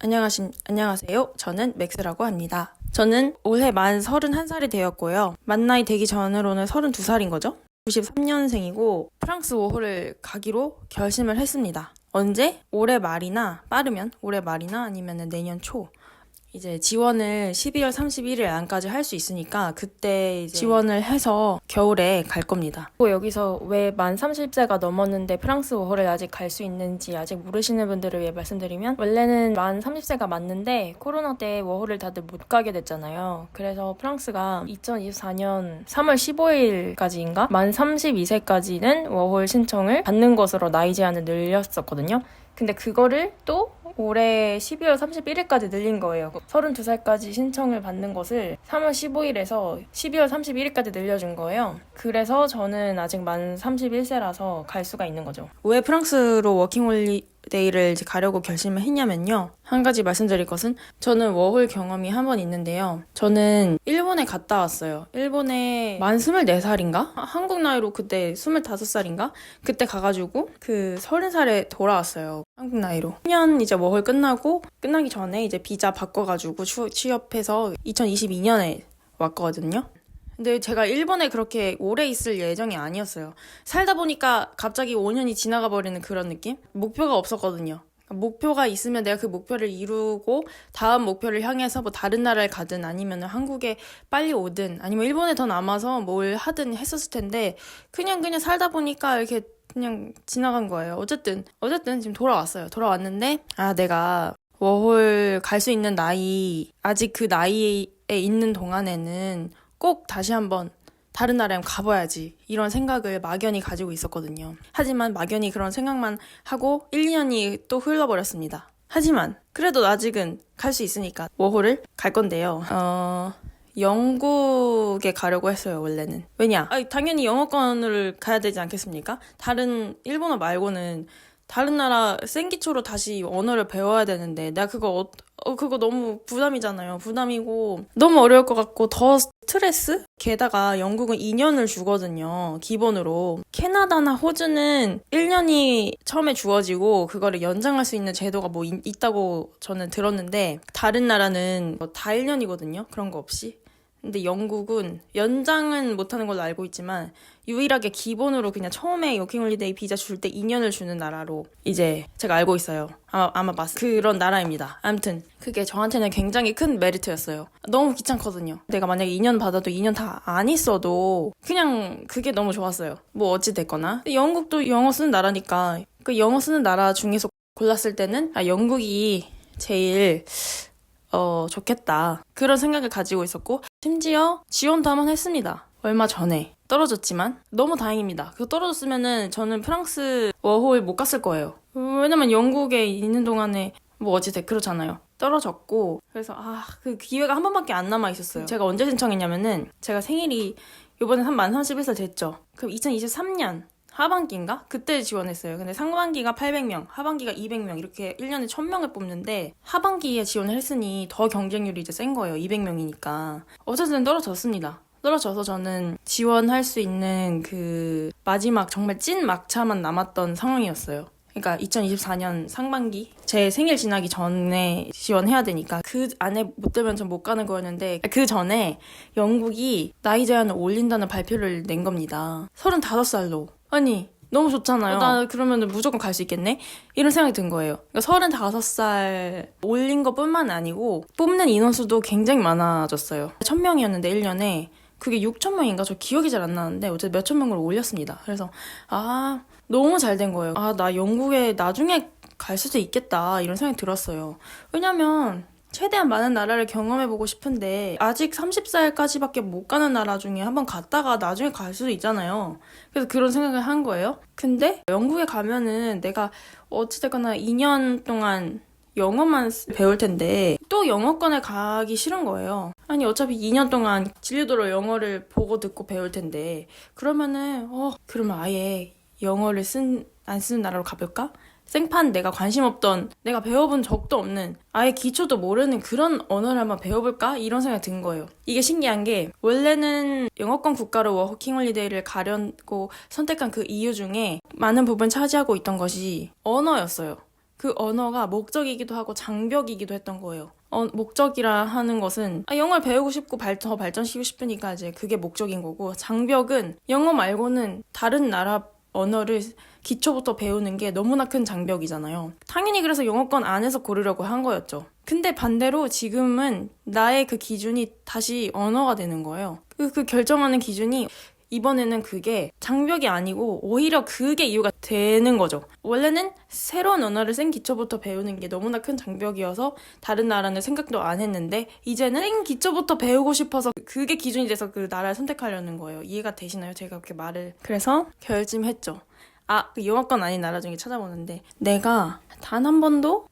안녕하세요. 저는 맥스라고 합니다. 저는 올해 만 31살이 되었고요. 만 나이 되기 전으로는 32살인 거죠. 93년생이고 프랑스 워홀을 가기로 결심을 했습니다. 언제? 올해 말이나 빠르면 올해 말이나 아니면 내년 초. 이제 지원을 12월 31일 안까지 할 수 있으니까 그때 이제 지원을 해서 겨울에 갈 겁니다. 그리고 여기서 왜 만 30세가 넘었는데 프랑스 워홀을 아직 갈 수 있는지 아직 모르시는 분들을 위해 말씀드리면, 원래는 만 30세가 맞는데 코로나 때 워홀을 다들 못 가게 됐잖아요. 그래서 프랑스가 2024년 3월 15일까지인가 만 32세까지는 워홀 신청을 받는 것으로 나이 제한을 늘렸었거든요. 근데 그거를 또 올해 12월 31일까지 늘린 거예요. 32살까지 신청을 받는 것을 3월 15일에서 12월 31일까지 늘려준 거예요. 그래서 저는 아직 만 31세라서 갈 수가 있는 거죠. 왜 프랑스로 워킹홀리데이를 이제 가려고 결심을 했냐면요. 한 가지 말씀드릴 것은, 저는 워홀 경험이 한 번 있는데요. 저는 일본에 갔다 왔어요. 일본에 만 24살인가? 한국 나이로 그때 25살인가? 그때 가가지고 그 30살에 돌아왔어요. 한국 나이로. 1년 이제 워홀 끝나기 전에 이제 비자 바꿔가지고 취업해서 2022년에 왔거든요. 근데 제가 일본에 그렇게 오래 있을 예정이 아니었어요. 살다 보니까 갑자기 5년이 지나가 버리는 그런 느낌? 목표가 없었거든요. 목표가 있으면 내가 그 목표를 이루고 다음 목표를 향해서 뭐 다른 나라를 가든 아니면 한국에 빨리 오든 아니면 일본에 더 남아서 뭘 하든 했었을 텐데, 그냥 살다 보니까 이렇게 그냥 지나간 거예요. 어쨌든 지금 돌아왔는데, 내가 워홀 갈 수 있는 나이, 아직 그 나이에 있는 동안에는 꼭 다시 한번 다른 나라에 가봐야지, 이런 생각을 막연히 가지고 있었거든요. 하지만 막연히 그런 생각만 하고 1, 2년이 또 흘러버렸습니다. 하지만 그래도 아직은 갈 수 있으니까 워홀을 갈 건데요. 영국에 가려고 했어요, 원래는. 왜냐? 당연히 영어권을 가야 되지 않겠습니까? 다른 일본어 말고는 다른 나라 생기초로 다시 언어를 배워야 되는데, 내가 그거 너무 부담이잖아요. 부담이고 너무 어려울 것 같고 더 스트레스? 게다가 영국은 2년을 주거든요, 기본으로. 캐나다나 호주는 1년이 처음에 주어지고 그거를 연장할 수 있는 제도가 뭐 있다고 저는 들었는데, 다른 나라는 다 1년이거든요, 그런 거 없이. 근데 영국은 연장은 못하는 걸로 알고 있지만 유일하게 기본으로 그냥 처음에 워킹홀리데이 비자 줄 때 2년을 주는 나라로 이제 제가 알고 있어요. 아마 그런 나라입니다. 아무튼 그게 저한테는 굉장히 큰 메리트였어요. 너무 귀찮거든요. 내가 만약에 2년 받아도 2년 다 안 있어도 그냥 그게 너무 좋았어요. 뭐 어찌 됐거나. 영국도 영어 쓰는 나라니까, 그 영어 쓰는 나라 중에서 골랐을 때는 영국이 제일 좋겠다, 그런 생각을 가지고 있었고, 심지어 지원도 한번 했습니다. 얼마 전에. 떨어졌지만 너무 다행입니다. 그거 떨어졌으면은 저는 프랑스 워홀 못 갔을 거예요. 왜냐면 영국에 있는 동안에 뭐 어찌됐 그렇잖아요. 떨어졌고, 그래서 그 기회가 한 번밖에 안 남아 있었어요. 제가 언제 신청했냐면은, 제가 생일이 요번에 만 31살 됐죠. 그럼 2023년 하반기인가? 그때 지원했어요. 근데 상반기가 800명, 하반기가 200명, 이렇게 1년에 1000명을 뽑는데, 하반기에 지원을 했으니 더 경쟁률이 이제 센 거예요. 200명이니까. 어쨌든 떨어졌습니다. 떨어져서 저는 지원할 수 있는 그 마지막 정말 찐 막차만 남았던 상황이었어요. 그러니까 2024년 상반기, 제 생일 지나기 전에 지원해야 되니까 그 안에 못 들면 전 못 가는 거였는데, 그 전에 영국이 나이 제한을 올린다는 발표를 낸 겁니다. 35살로. 아니, 너무 좋잖아요. 나 그러면 무조건 갈 수 있겠네? 이런 생각이 든 거예요. 그러니까 35살 올린 것뿐만 아니고 뽑는 인원수도 굉장히 많아졌어요. 1000명이었는데 1년에 그게 6000명인가? 저 기억이 잘 안 나는데 어쨌든 몇천 명으로 올렸습니다. 그래서 너무 잘 된 거예요. 나 영국에 나중에 갈 수도 있겠다, 이런 생각이 들었어요. 왜냐면 최대한 많은 나라를 경험해보고 싶은데, 아직 30살까지밖에 못 가는 나라 중에 한번 갔다가 나중에 갈 수도 있잖아요. 그래서 그런 생각을 한 거예요. 근데 영국에 가면은 내가 어찌됐거나 2년 동안 영어만 배울 텐데 또 영어권에 가기 싫은 거예요. 아니, 어차피 2년 동안 진료도로 영어를 보고 듣고 배울 텐데, 그러면 아예 영어를 안 쓰는 나라로 가볼까? 생판 내가 관심 없던, 내가 배워본 적도 없는, 아예 기초도 모르는 그런 언어를 한번 배워볼까? 이런 생각이 든 거예요. 이게 신기한 게, 원래는 영어권 국가로 워킹홀리데이를 가려고 선택한 그 이유 중에 많은 부분 차지하고 있던 것이 언어였어요. 그 언어가 목적이기도 하고 장벽이기도 했던 거예요. 목적이라 하는 것은 영어를 배우고 싶고 더 발전시키고 싶으니까 이제 그게 목적인 거고, 장벽은 영어 말고는 다른 나라 언어를 기초부터 배우는 게 너무나 큰 장벽이잖아요. 당연히 그래서 영어권 안에서 고르려고 한 거였죠. 근데 반대로 지금은 나의 그 기준이 다시 언어가 되는 거예요. 그 결정하는 기준이 이번에는 그게 장벽이 아니고 오히려 그게 이유가 되는 거죠. 원래는 새로운 언어를 센 기초부터 배우는 게 너무나 큰 장벽이어서 다른 나라는 생각도 안 했는데, 이제는 센 기초부터 배우고 싶어서 그게 기준이 돼서 그 나라를 선택하려는 거예요. 이해가 되시나요? 제가 그렇게 말을. 그래서 결심했죠. 그 영어권 아닌 나라 중에 찾아보는데, 내가 단 한 번도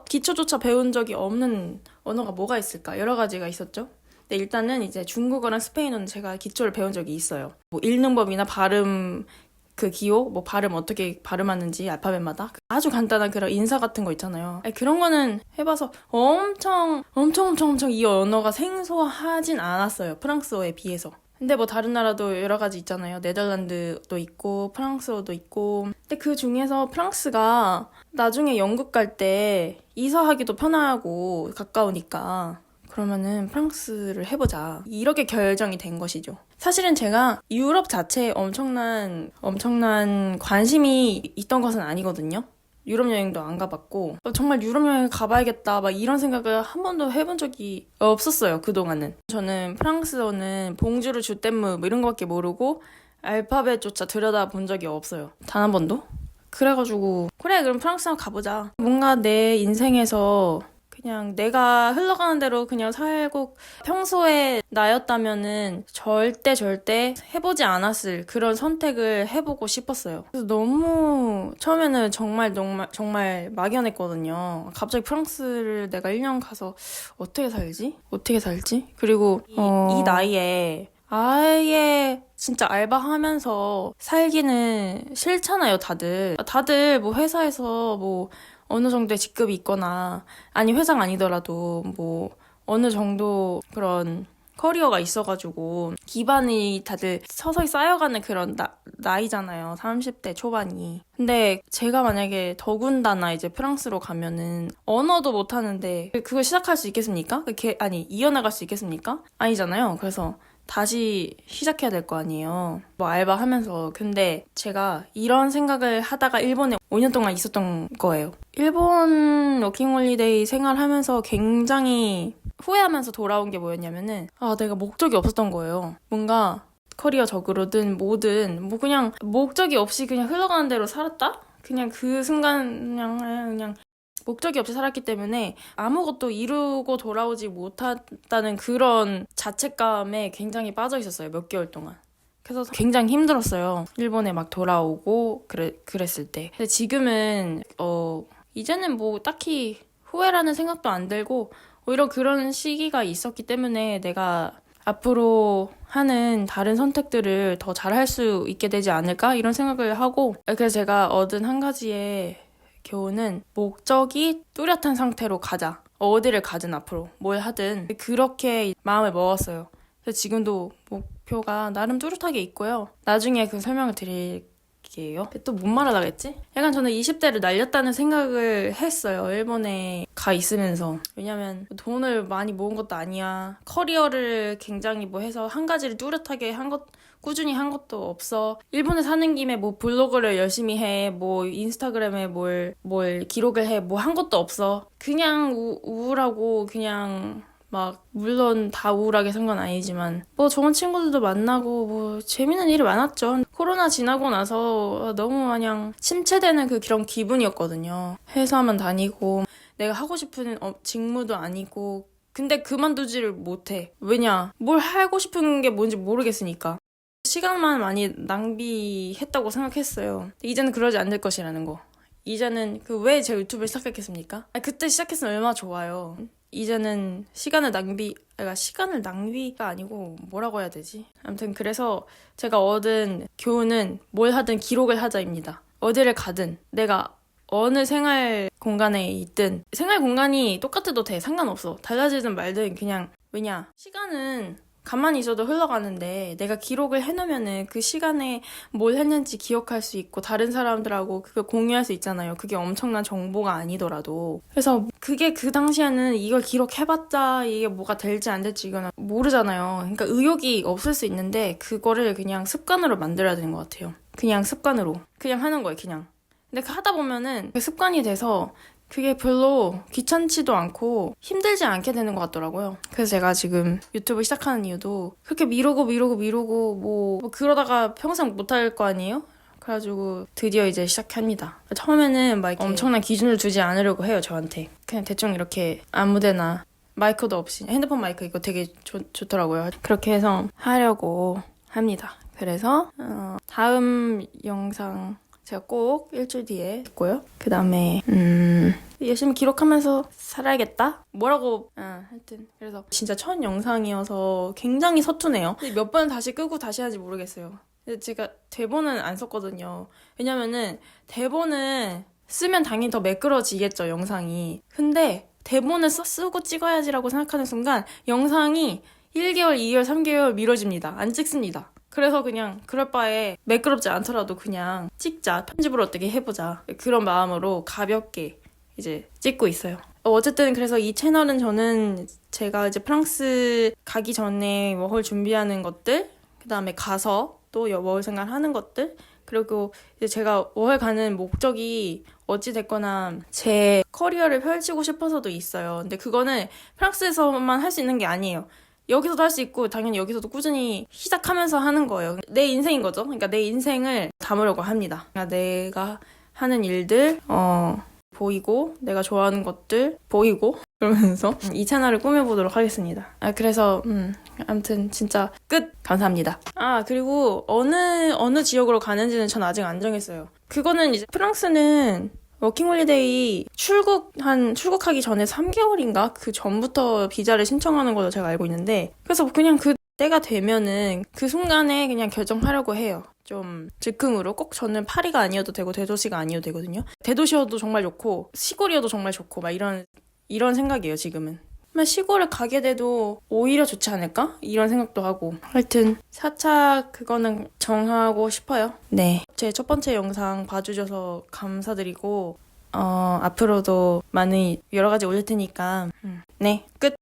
기초조차 배운 적이 없는 언어가 뭐가 있을까? 여러 가지가 있었죠. 근데 일단은 이제 중국어랑 스페인어는 제가 기초를 배운 적이 있어요. 뭐 읽는 법이나 발음, 그 기호, 뭐 발음 어떻게 발음하는지 알파벳마다 아주 간단한 그런 인사 같은 거 있잖아요. 그런 거는 해봐서 엄청 이 언어가 생소하진 않았어요. 프랑스어에 비해서. 근데 뭐 다른 나라도 여러 가지 있잖아요. 네덜란드도 있고 프랑스어도 있고. 근데 그 중에서 프랑스가 나중에 영국 갈 때 이사하기도 편하고 가까우니까 그러면은 프랑스를 해보자. 이렇게 결정이 된 것이죠. 사실은 제가 유럽 자체에 엄청난 관심이 있던 것은 아니거든요. 유럽 여행도 안 가봤고 정말 유럽 여행 가봐야겠다 막 이런 생각을 한 번도 해본 적이 없었어요. 그동안은. 저는 프랑스어는 봉주르 주댐무 뭐 이런 거밖에 모르고 알파벳조차 들여다본 적이 없어요. 단 한 번도. 그래가지고 그래 그럼 프랑스 한번 가보자. 뭔가 내 인생에서 그냥 내가 흘러가는 대로 그냥 살고 평소에 나였다면은 절대 해보지 않았을 그런 선택을 해보고 싶었어요. 그래서 너무 처음에는 정말 막연했거든요. 갑자기 프랑스를 내가 1년 가서 어떻게 살지? 그리고 이 나이에 아예 진짜 알바하면서 살기는 싫잖아요, 다들. 다들 뭐 회사에서 뭐 어느 정도의 직급이 있거나, 아니 회사가 아니더라도 뭐 어느 정도 그런 커리어가 있어가지고 기반이 다들 서서히 쌓여가는 그런 나이잖아요. 30대 초반이. 근데 제가 만약에 더군다나 이제 프랑스로 가면은 언어도 못하는데 그걸 시작할 수 있겠습니까? 이어나갈 수 있겠습니까? 아니잖아요. 그래서 다시 시작해야 될 거 아니에요. 뭐 알바하면서. 근데 제가 이런 생각을 하다가 일본에 5년 동안 있었던 거예요. 일본 워킹홀리데이 생활하면서 굉장히 후회하면서 돌아온 게 뭐였냐면은 내가 목적이 없었던 거예요. 뭔가 커리어적으로든 뭐든 뭐 그냥 목적이 없이 그냥 흘러가는 대로 살았다? 그냥 그 순간 그냥 목적이 없이 살았기 때문에 아무것도 이루고 돌아오지 못했다는 그런 자책감에 굉장히 빠져 있었어요. 몇 개월 동안. 그래서 굉장히 힘들었어요. 일본에 막 돌아오고 그랬을 때. 근데 지금은 이제는 뭐 딱히 후회라는 생각도 안 들고 오히려 그런 시기가 있었기 때문에 내가 앞으로 하는 다른 선택들을 더 잘할 수 있게 되지 않을까? 이런 생각을 하고, 그래서 제가 얻은 한 가지의 교훈은 목적이 뚜렷한 상태로 가자. 어디를 가든 앞으로 뭘 하든 그렇게 마음을 먹었어요. 그래서 지금도 목표가 나름 뚜렷하게 있고요. 나중에 그 설명을 드릴게요. 또 뭔 말하려고 했지? 약간 저는 20대를 날렸다는 생각을 했어요. 일본에 가 있으면서. 왜냐면 돈을 많이 모은 것도 아니야. 커리어를 굉장히 해서 한 가지를 뚜렷하게 꾸준히 한 것도 없어. 일본에 사는 김에 뭐 블로그를 열심히 해. 뭐 인스타그램에 뭘 기록을 해. 뭐 한 것도 없어. 그냥 우울하고 그냥 물론 다 우울하게 산 건 아니지만 뭐 좋은 친구들도 만나고 뭐 재밌는 일이 많았죠. 코로나 지나고 나서 너무 마냥 침체되는 그런 기분이었거든요. 회사만 다니고 내가 하고 싶은 직무도 아니고 근데 그만두지를 못해. 왜냐? 뭘 하고 싶은 게 뭔지 모르겠으니까. 시간만 많이 낭비했다고 생각했어요. 이제는 그러지 않을 것이라는 거. 이제는 왜 제 유튜브를 시작했겠습니까? 그때 시작했으면 얼마나 좋아요. 이제는 시간을 낭비가 아니고 뭐라고 해야 되지? 아무튼 그래서 제가 얻은 교훈은 뭘 하든 기록을 하자입니다. 어디를 가든 내가 어느 생활 공간에 있든 생활 공간이 똑같아도 돼. 상관없어. 달라지든 말든 그냥 왜냐? 시간은 가만히 있어도 흘러가는데 내가 기록을 해놓으면은 그 시간에 뭘 했는지 기억할 수 있고 다른 사람들하고 그걸 공유할 수 있잖아요. 그게 엄청난 정보가 아니더라도. 그래서 그게 그 당시에는 이걸 기록해봤자 이게 뭐가 될지 안 될지 이거는 모르잖아요. 그러니까 의욕이 없을 수 있는데 그거를 그냥 습관으로 만들어야 되는 것 같아요. 그냥 습관으로. 그냥 하는 거예요, 그냥. 근데 하다 보면은 습관이 돼서 그게 별로 귀찮지도 않고 힘들지 않게 되는 것 같더라고요. 그래서 제가 지금 유튜브 시작하는 이유도 그렇게 미루고 뭐 그러다가 평생 못할 거 아니에요? 그래가지고 드디어 이제 시작합니다. 처음에는 막 엄청난 기준을 두지 않으려고 해요, 저한테. 그냥 대충 이렇게 아무데나 마이크도 없이 핸드폰 마이크 이거 되게 좋더라고요. 그렇게 해서 하려고 합니다. 그래서 다음 영상 제가 꼭 일주일 뒤에 했고요. 그 다음에 열심히 기록하면서 살아야겠다? 뭐라고 하여튼 그래서 진짜 첫 영상이어서 굉장히 서투네요. 몇 번 다시 끄고 다시 하는지 모르겠어요. 근데 제가 대본은 안 썼거든요. 왜냐면은 대본은 쓰면 당연히 더 매끄러지겠죠, 영상이. 근데 대본을 쓰고 찍어야지라고 생각하는 순간 영상이 1개월, 2개월, 3개월 미뤄집니다. 안 찍습니다. 그래서 그냥 그럴 바에 매끄럽지 않더라도 그냥 찍자. 편집을 어떻게 해보자. 그런 마음으로 가볍게 이제 찍고 있어요. 어쨌든 그래서 이 채널은 저는 제가 이제 프랑스 가기 전에 워홀 준비하는 것들, 그 다음에 가서 또 워홀 생활하는 것들, 그리고 이제 제가 워홀 가는 목적이 어찌됐거나 제 커리어를 펼치고 싶어서도 있어요. 근데 그거는 프랑스에서만 할 수 있는 게 아니에요. 여기서도 할 수 있고 당연히 여기서도 꾸준히 시작하면서 하는 거예요. 내 인생인 거죠. 그러니까 내 인생을 담으려고 합니다. 그러니까 내가 하는 일들 보이고 내가 좋아하는 것들 보이고 그러면서 이 채널을 꾸며보도록 하겠습니다. 그래서 아무튼 진짜 끝! 감사합니다. 그리고 어느 지역으로 가는지는 전 아직 안 정했어요. 그거는 이제 프랑스는 워킹홀리데이 출국하기 전에 3개월인가? 그 전부터 비자를 신청하는 걸로 제가 알고 있는데, 그래서 그냥 그 때가 되면은 그 순간에 그냥 결정하려고 해요. 좀 즉흥으로. 꼭 저는 파리가 아니어도 되고 대도시가 아니어도 되거든요. 대도시여도 정말 좋고 시골이어도 정말 좋고 막 이런 생각이에요, 지금은. 시골을 가게 돼도 오히려 좋지 않을까? 이런 생각도 하고. 하여튼 4차 그거는 정하고 싶어요. 네. 제 첫 번째 영상 봐주셔서 감사드리고 앞으로도 많이 여러 가지 올릴 테니까 네, 끝!